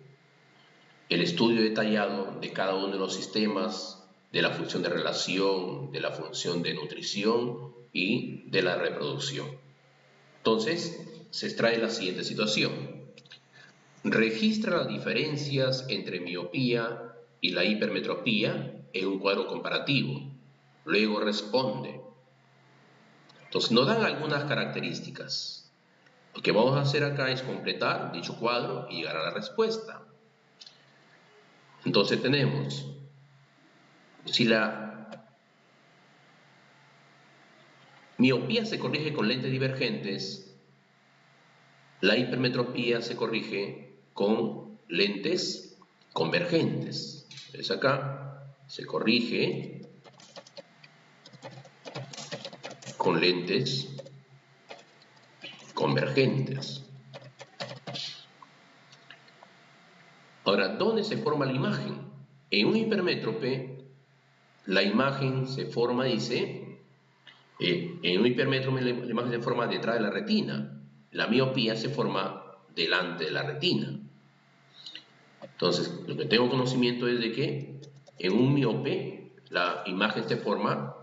el estudio detallado de cada uno de los sistemas, de la función de relación, de la función de nutrición y de la reproducción. Entonces, se extrae la siguiente situación. Registra las diferencias entre miopía y la hipermetropía en un cuadro comparativo. Luego responde. Entonces nos dan algunas características. Lo que vamos a hacer acá es completar dicho cuadro y llegar a la respuesta. Entonces tenemos, si la miopía se corrige con lentes divergentes, la hipermetropía se corrige con lentes convergentes. ¿Ves acá? Se corrige con lentes convergentes. Ahora, ¿dónde se forma la imagen? En un hipermétrope la imagen se forma, dice, en un hipermétrope la imagen se forma detrás de la retina. La miopía se forma delante de la retina. Entonces, lo que tengo conocimiento es de que en un miope la imagen se forma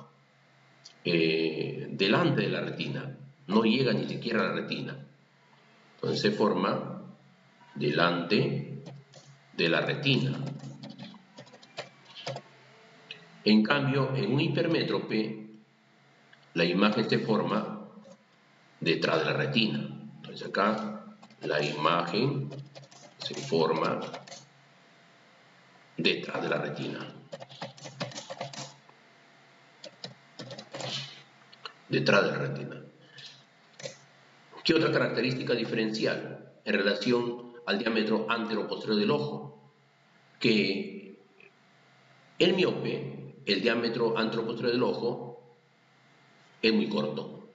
delante de la retina, no llega ni siquiera a la retina. Entonces se forma delante de la retina. En cambio, en un hipermétrope, la imagen se forma detrás de la retina. Entonces acá la imagen se forma detrás de la retina. Detrás de la retina. ¿Qué otra característica diferencial en relación al diámetro antero-posterior del ojo? Que el miope, el diámetro antero-posterior del ojo es muy corto,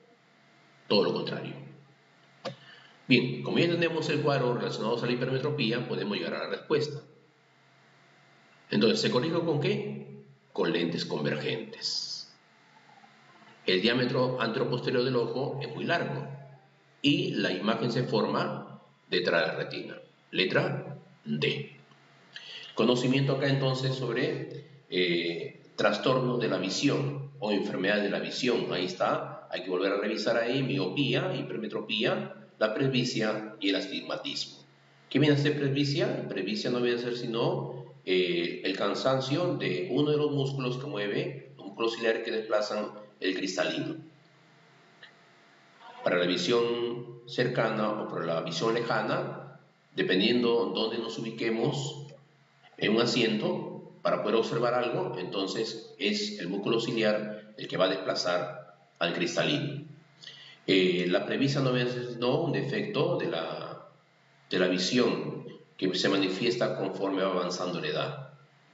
todo lo contrario. Bien, como ya tenemos el cuadro relacionado a la hipermetropía, podemos llegar a la respuesta. Entonces, ¿se corrige con qué? Con lentes convergentes. El diámetro antero-posterior del ojo es muy largo y la imagen se forma detrás de la retina. Letra D. Conocimiento acá entonces sobre trastornos de la visión o enfermedades de la visión. Ahí está, hay que volver a revisar ahí: miopía, hipermetropía, la presbicia y el astigmatismo. ¿Qué viene a ser presbicia? Presbicia no viene a ser sino el cansancio de uno de los músculos que mueve, los músculos ciliares que desplazan el cristalino. Para la visión cercana o para la visión lejana, dependiendo dónde nos ubiquemos en un asiento para poder observar algo, entonces es el músculo ciliar el que va a desplazar al cristalino. La presbicia no es sino un defecto de la visión que se manifiesta conforme va avanzando la edad.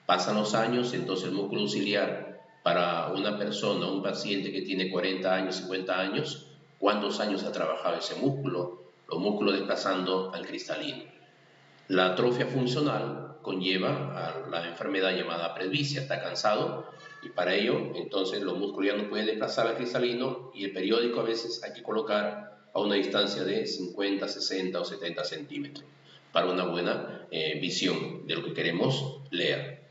Pasan los años, entonces el músculo ciliar para una persona, un paciente que tiene 40 años, 50 años, ¿cuántos años ha trabajado ese músculo? Los músculos desplazando al cristalino. La atrofia funcional conlleva a la enfermedad llamada presbicia. Está cansado y para ello entonces los músculos ya no pueden desplazar al cristalino y el periódico a veces hay que colocar a una distancia de 50, 60 o 70 centímetros para una buena visión de lo que queremos leer.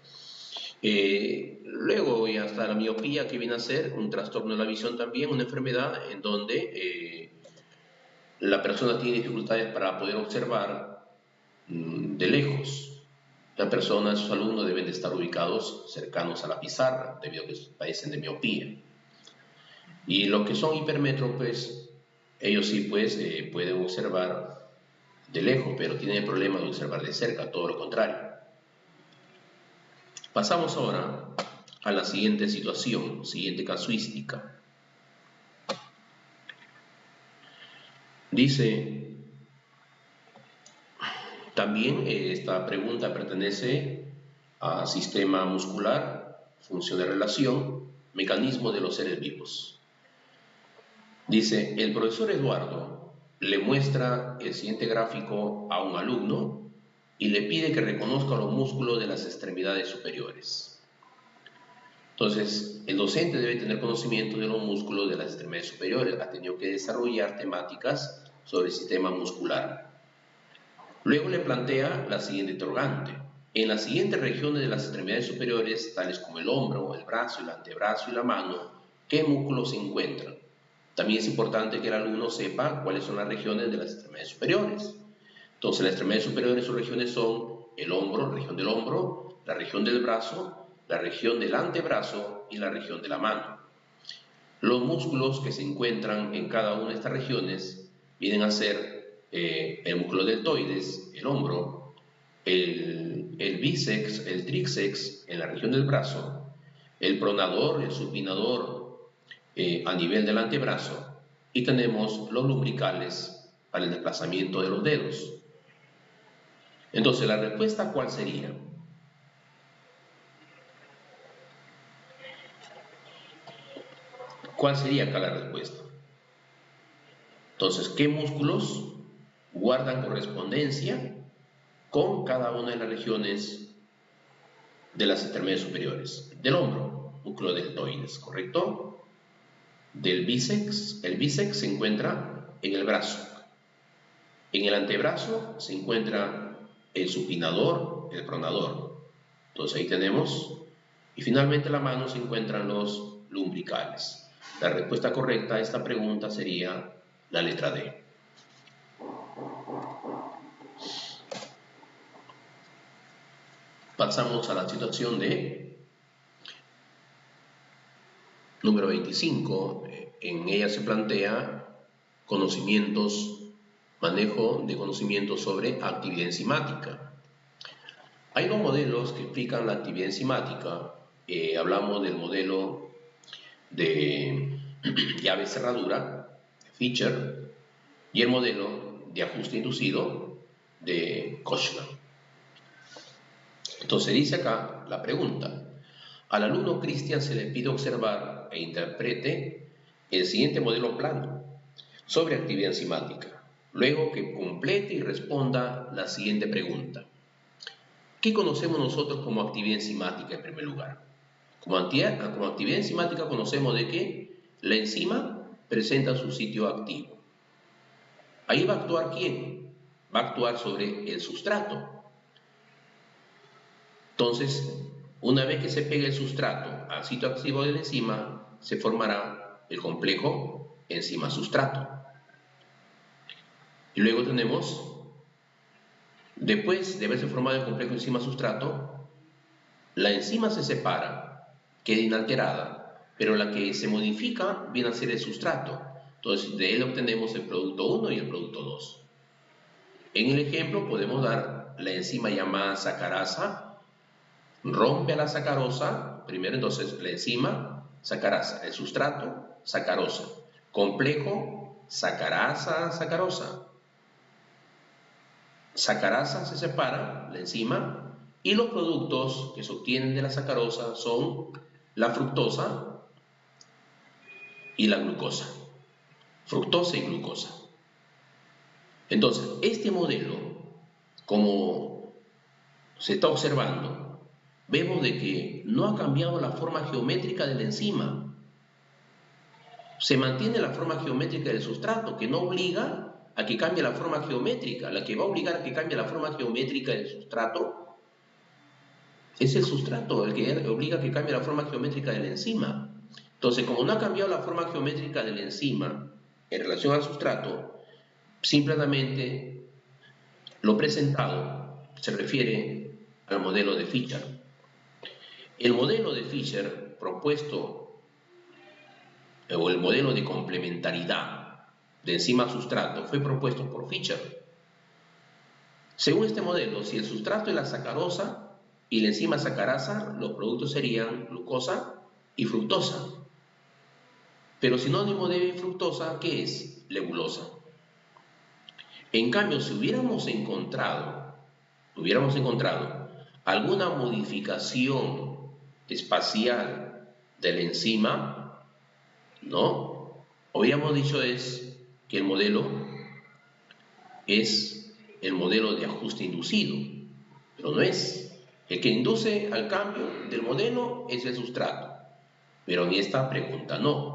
Luego ya está la miopía, que viene a ser un trastorno de la visión también, una enfermedad en donde la persona tiene dificultades para poder observar de lejos. Las personas, sus alumnos deben de estar ubicados cercanos a la pizarra debido a que padecen de miopía. Y los que son hipermétropes, ellos sí pues pueden observar de lejos, pero tienen el problema de observar de cerca, todo lo contrario. Pasamos ahora a la siguiente situación, siguiente casuística. Dice, también esta pregunta pertenece a sistema muscular, función de relación, mecanismo de los seres vivos. Dice, el profesor Eduardo le muestra el siguiente gráfico a un alumno y le pide que reconozca los músculos de las extremidades superiores. Entonces, el docente debe tener conocimiento de los músculos de las extremidades superiores. Ha tenido que desarrollar temáticas sobre el sistema muscular. Luego le plantea la siguiente interrogante. En las siguientes regiones de las extremidades superiores, tales como el hombro, el brazo, el antebrazo y la mano, ¿qué músculos se encuentran? También es importante que el alumno sepa cuáles son las regiones de las extremidades superiores. Entonces, las extremidades superiores, sus regiones son el hombro, la región del hombro, la región del brazo, la región del antebrazo y la región de la mano. Los músculos que se encuentran en cada una de estas regiones vienen a ser el músculo deltoides, el hombro, el bíceps, el tríceps en la región del brazo, el pronador, el supinador a nivel del antebrazo, y tenemos los lumbricales para el desplazamiento de los dedos. Entonces, ¿la respuesta cuál sería? ¿Cuál sería acá la respuesta? Entonces, ¿qué músculos guardan correspondencia con cada una de las regiones de las extremidades superiores? Del hombro, buclodeltoides, ¿correcto? El bíceps se encuentra en el brazo. En el antebrazo se encuentra el supinador, el pronador. Entonces ahí tenemos. Y finalmente en la mano se encuentran los lumbricales. La respuesta correcta a esta pregunta sería la letra D. Pasamos a la situación de número 25. En ella se plantea manejo de conocimientos sobre actividad enzimática. Hay dos modelos que explican la actividad enzimática. Hablamos del modelo de llave cerradura, Fischer, y el modelo de ajuste inducido de Koshland. Entonces dice acá la pregunta: al alumno Cristian se le pide observar e interprete el siguiente modelo plano sobre actividad enzimática, luego que complete y responda la siguiente pregunta. ¿Qué conocemos nosotros como actividad enzimática en primer lugar? Como actividad enzimática conocemos de que la enzima presenta su sitio activo. Ahí va a actuar ¿quién? Va a actuar sobre el sustrato. Entonces, una vez que se pegue el sustrato al sitio activo de la enzima, se formará el complejo enzima-sustrato. Y luego tenemos, después de haberse formado el complejo enzima-sustrato, la enzima se separa, queda inalterada, pero la que se modifica viene a ser el sustrato. Entonces, de él obtenemos el producto 1 y el producto 2. En el ejemplo podemos dar la enzima llamada sacarasa, rompe a la sacarosa, primero entonces la enzima, sacarasa, el sustrato, sacarosa, complejo, sacarasa, sacarosa. Sacarasa se separa, la enzima, y los productos que se obtienen de la sacarosa son la fructosa y la glucosa. Fructosa y glucosa. Entonces, este modelo, como se está observando, vemos de que no ha cambiado la forma geométrica de la enzima. Se mantiene la forma geométrica del sustrato, que no obliga a que cambie la forma geométrica. La que va a obligar a que cambie la forma geométrica del sustrato es el sustrato, el que obliga a que cambie la forma geométrica de la enzima. Entonces, como no ha cambiado la forma geométrica de la enzima en relación al sustrato, simplemente lo presentado se refiere al modelo de Fischer. El modelo de Fischer propuesto, o el modelo de complementariedad de enzima-sustrato, fue propuesto por Fischer. Según este modelo, si el sustrato es la sacarosa y la enzima sacarasa, los productos serían glucosa y fructosa. Pero sinónimo de fructosa, ¿qué es? Lebulosa. En cambio, si hubiéramos encontrado alguna modificación espacial de la enzima, ¿no? Habíamos dicho que el modelo es el modelo de ajuste inducido, pero no es. El que induce al cambio del modelo es el sustrato, pero en esta pregunta no.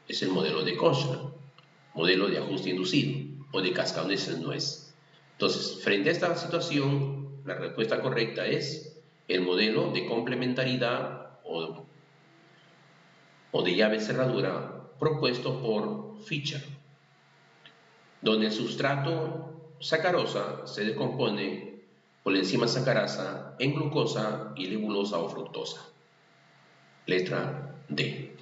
Es el modelo de Koshland, modelo de ajuste inducido, o de Cascaneses no es. Entonces, frente a esta situación, la respuesta correcta es el modelo de complementariedad o de llave cerradura propuesto por Fischer, donde el sustrato sacarosa se descompone por la enzima sacarasa en glucosa y lebulosa o fructosa. Letra D.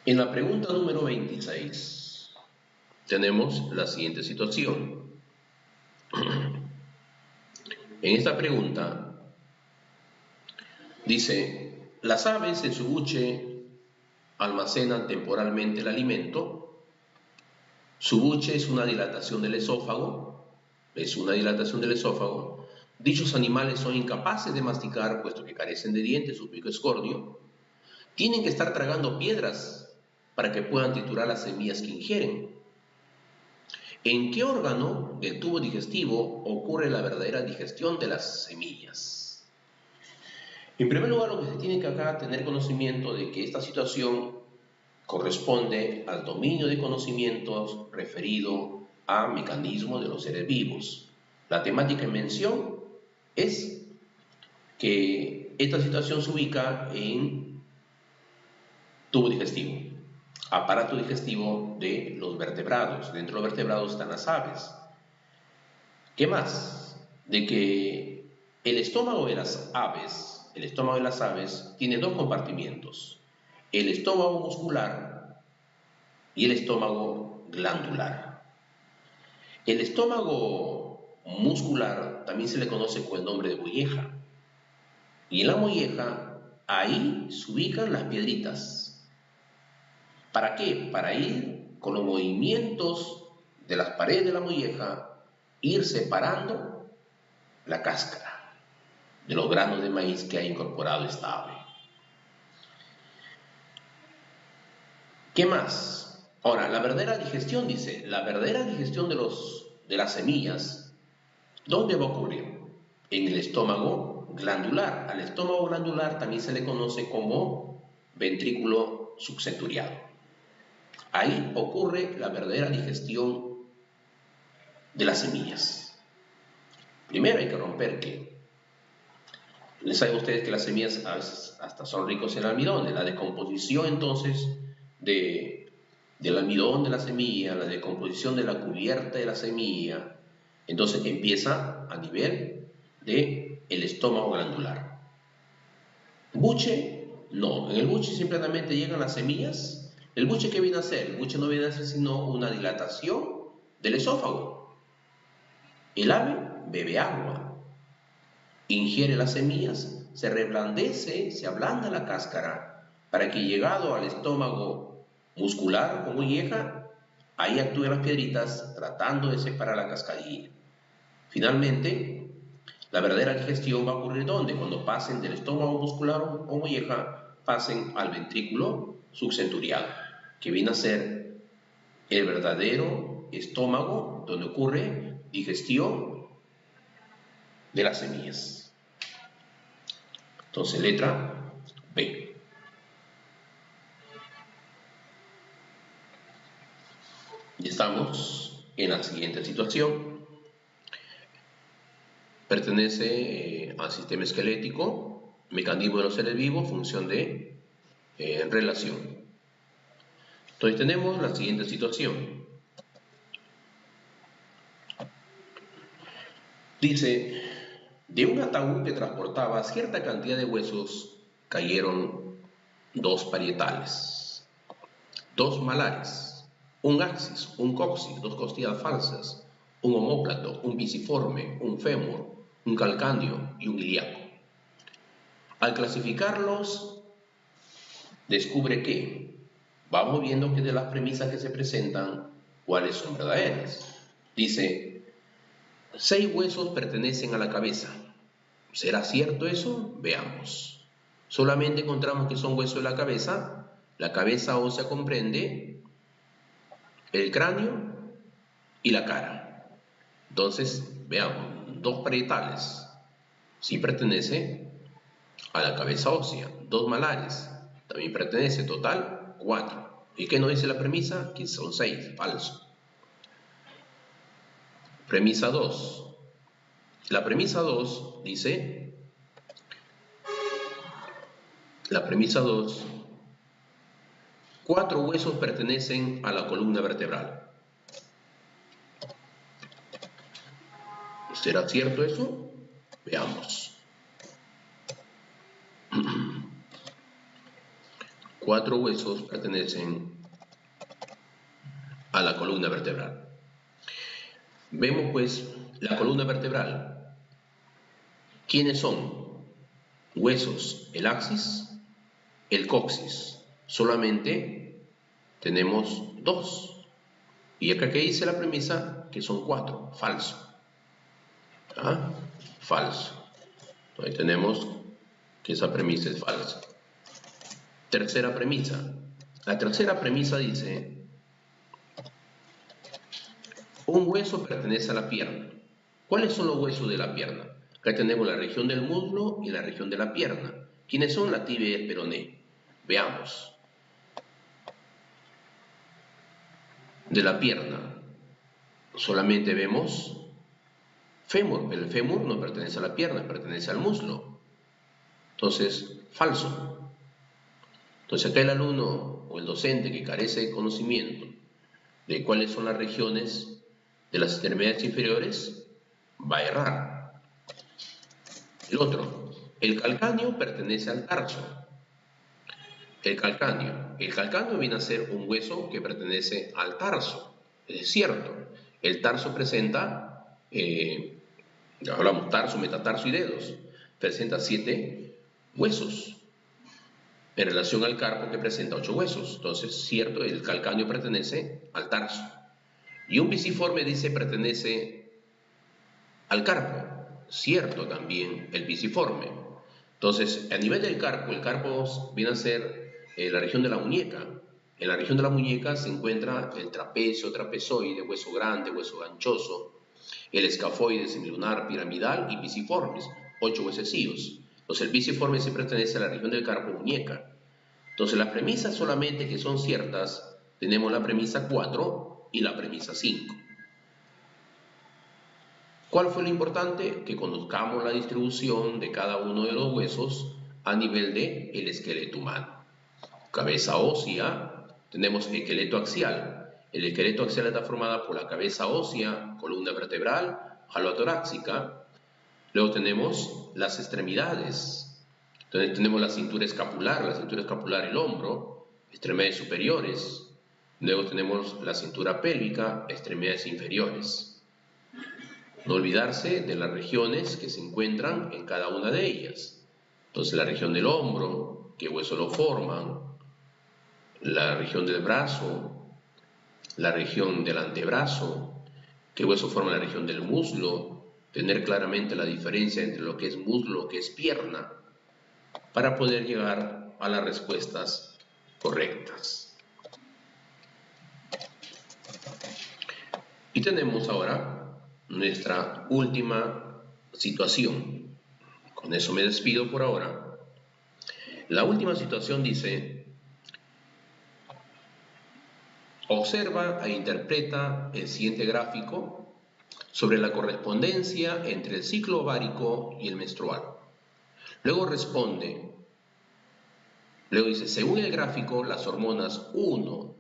En la pregunta número 26 tenemos la siguiente situación. En esta pregunta dice: las aves en su buche almacenan temporalmente el alimento. Su buche es una dilatación del esófago. Dichos animales son incapaces de masticar, puesto que carecen de dientes, su pico es cordio. Tienen que estar tragando piedras para que puedan triturar las semillas que ingieren. ¿En qué órgano del tubo digestivo ocurre la verdadera digestión de las semillas? En primer lugar, lo que se tiene que acá tener conocimiento de que esta situación corresponde al dominio de conocimientos referido a mecanismos de los seres vivos. La temática en mención es que esta situación se ubica en tubo digestivo, aparato digestivo de los vertebrados. Dentro de los vertebrados están las aves. ¿Qué más? De que el estómago de las aves tiene dos compartimientos: el estómago muscular y el estómago glandular. El estómago muscular también se le conoce con el nombre de molleja, y en la molleja ahí se ubican las piedritas. ¿Para qué? Para ir con los movimientos de las paredes de la molleja, ir separando la cáscara de los granos de maíz que ha incorporado esta ave. ¿Qué más? Ahora, la verdadera digestión, dice, la verdadera digestión de las semillas, ¿dónde va a ocurrir? En el estómago glandular. Al estómago glandular también se le conoce como ventrículo subcenturiado. Ahí ocurre la verdadera digestión de las semillas. Primero hay que romper que, les saben ustedes que las semillas a veces hasta son ricos en almidón. De la descomposición entonces del almidón de la semilla, la descomposición de la cubierta de la semilla, entonces empieza a nivel del estómago glandular. Buche, no, en el buche simplemente llegan las semillas. ¿El buche qué viene a hacer? El buche no viene a hacer sino una dilatación del esófago. El ave bebe agua, ingiere las semillas, se reblandece, se ablanda la cáscara, para que llegado al estómago muscular o molleja, ahí actúen las piedritas tratando de separar la cascarilla. Finalmente, la verdadera digestión va a ocurrir ¿dónde? Cuando pasen del estómago muscular o molleja, pasen al ventrículo subcenturiado, que viene a ser el verdadero estómago donde ocurre digestión de las semillas. Entonces, letra B. Y estamos en la siguiente situación. Pertenece al sistema esquelético, mecanismo de los seres vivos, función de relación. Entonces tenemos la siguiente situación. Dice, de un ataúd que transportaba cierta cantidad de huesos, cayeron dos parietales, dos malares, un axis, un coxis, dos costillas falsas, un omóplato, un pisiforme, un fémur, un calcáneo y un ilíaco. Al clasificarlos, descubre que vamos viendo que de las premisas que se presentan, cuáles son verdaderas. Dice, 6 huesos pertenecen a la cabeza. ¿Será cierto eso? Veamos. Solamente encontramos que son huesos de la cabeza ósea comprende el cráneo y la cara. Entonces, veamos, 2 parietales sí pertenece a la cabeza ósea, 2 malares también pertenece, total 4. ¿Y qué nos dice la premisa? Que son 6, falso. Premisa 2. La premisa 2 dice, la premisa 2, 4 huesos pertenecen a la columna vertebral. ¿Será cierto eso? Veamos. 4 huesos pertenecen a la columna vertebral. Vemos pues la columna vertebral. ¿Quiénes son? Huesos, el axis, el coxis. Solamente tenemos 2. Y acá que dice la premisa que son 4. Falso. ¿Ah? Falso. Entonces tenemos que esa premisa es falsa. Tercera premisa. La tercera premisa dice, un hueso pertenece a la pierna. ¿Cuáles son los huesos de la pierna? Acá tenemos la región del muslo y la región de la pierna. ¿Quiénes son la tibia y el peroné? Veamos. De la pierna solamente vemos fémur, pero el fémur no pertenece a la pierna, pertenece al muslo. Entonces, falso. Entonces acá el alumno o el docente que carece de conocimiento de cuáles son las regiones de las extremidades inferiores va a errar. El otro, el calcáneo pertenece al tarso. El calcáneo viene a ser un hueso que pertenece al tarso. Es cierto, el tarso presenta, hablamos tarso, metatarso y dedos, presenta 7 huesos en relación al carpo que presenta 8 huesos. Entonces, cierto, el calcáneo pertenece al tarso. Y un pisiforme dice pertenece al carpo. Cierto también el pisiforme. Entonces, a nivel del carpo, el carpo viene a ser la región de la muñeca. En la región de la muñeca se encuentra el trapecio, trapezoide, hueso grande, hueso ganchoso, el escafoide, semilunar, piramidal y pisiformes, 8 huesecillos. Entonces, el pisiforme sí pertenece a la región del carpo muñeca. Entonces, las premisas solamente que son ciertas, tenemos la premisa 4 y la premisa 5. ¿Cuál fue lo importante? Que conozcamos la distribución de cada uno de los huesos a nivel del esqueleto humano. Cabeza ósea, tenemos esqueleto axial. El esqueleto axial está formado por la cabeza ósea, columna vertebral, jalba torácica. Luego tenemos las extremidades. Entonces tenemos la cintura escapular el hombro, extremidades superiores. Luego tenemos la cintura pélvica, extremidades inferiores. No olvidarse de las regiones que se encuentran en cada una de ellas. Entonces la región del hombro, qué hueso lo forman, la región del brazo, la región del antebrazo, qué hueso forma la región del muslo, tener claramente la diferencia entre lo que es muslo y lo que es pierna, para poder llegar a las respuestas correctas. Y tenemos ahora nuestra última situación. Con eso me despido por ahora. La última situación dice: observa e interpreta el siguiente gráfico sobre la correspondencia entre el ciclo ovárico y el menstrual. Luego dice, según el gráfico, las hormonas 1,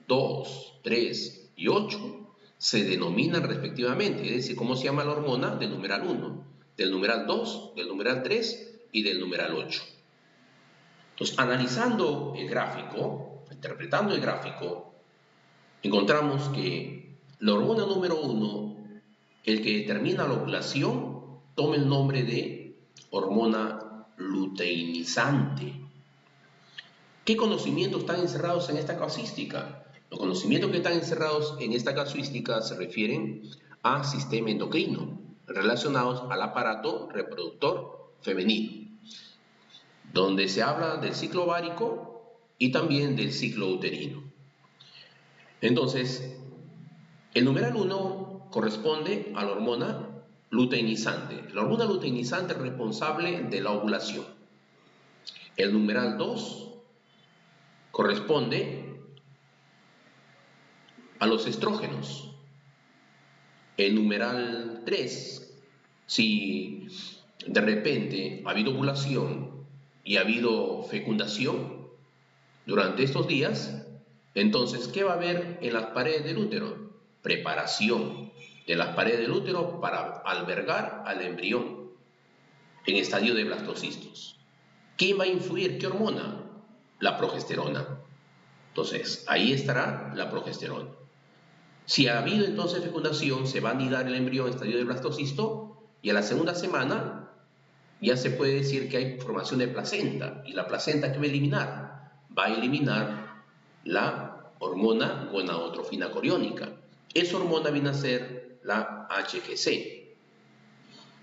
2, 3 y 8 se denominan respectivamente, es decir, ¿cómo se llama la hormona? Del numeral 1, del numeral 2, del numeral 3 y del numeral 8. Entonces, analizando el gráfico, interpretando el gráfico, encontramos que la hormona número 1, el que determina la ovulación, toma el nombre de hormona luteinizante. ¿Qué conocimientos están encerrados en esta casuística? Los conocimientos que están encerrados en esta casuística se refieren a sistema endocrino, relacionados al aparato reproductor femenino, donde se habla del ciclo ovárico y también del ciclo uterino. Entonces, el numeral 1 corresponde a la hormona luteinizante. La hormona luteinizante es responsable de la ovulación. El numeral 2 corresponde a los estrógenos. El numeral 3, si de repente ha habido ovulación y ha habido fecundación durante estos días, entonces, ¿qué va a haber en las paredes del útero? Preparación de las paredes del útero para albergar al embrión en estadio de blastocistos. ¿Quién va a influir? ¿Qué hormona? La progesterona. Entonces, ahí estará la progesterona. Si ha habido entonces fecundación, se va a anidar el embrión en estadio de blastocisto y a la segunda semana ya se puede decir que hay formación de placenta. ¿Y la placenta qué va a eliminar? Va a eliminar la hormona gonadotrofina coriónica. Esa hormona viene a ser la HGC,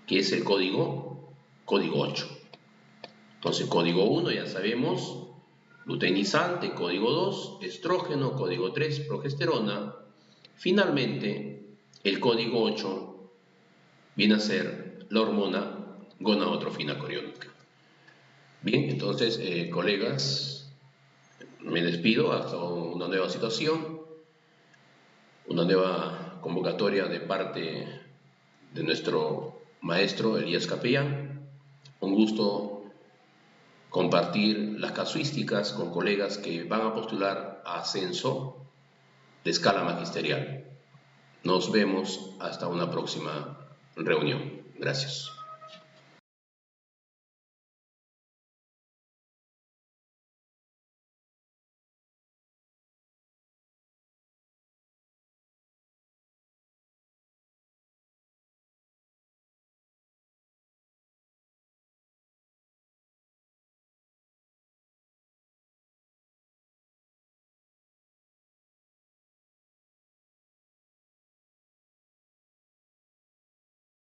que es el código 8. Entonces, código 1 ya sabemos, luteinizante, código 2, estrógeno, código 3, progesterona. Finalmente, el código 8 viene a ser la hormona gonadotrofina coriónica. Bien, entonces, colegas, me despido hasta una nueva situación, una nueva convocatoria de parte de nuestro maestro Elías Capellán. Un gusto compartir las casuísticas con colegas que van a postular a ascenso de escala magisterial. Nos vemos hasta una próxima reunión. Gracias.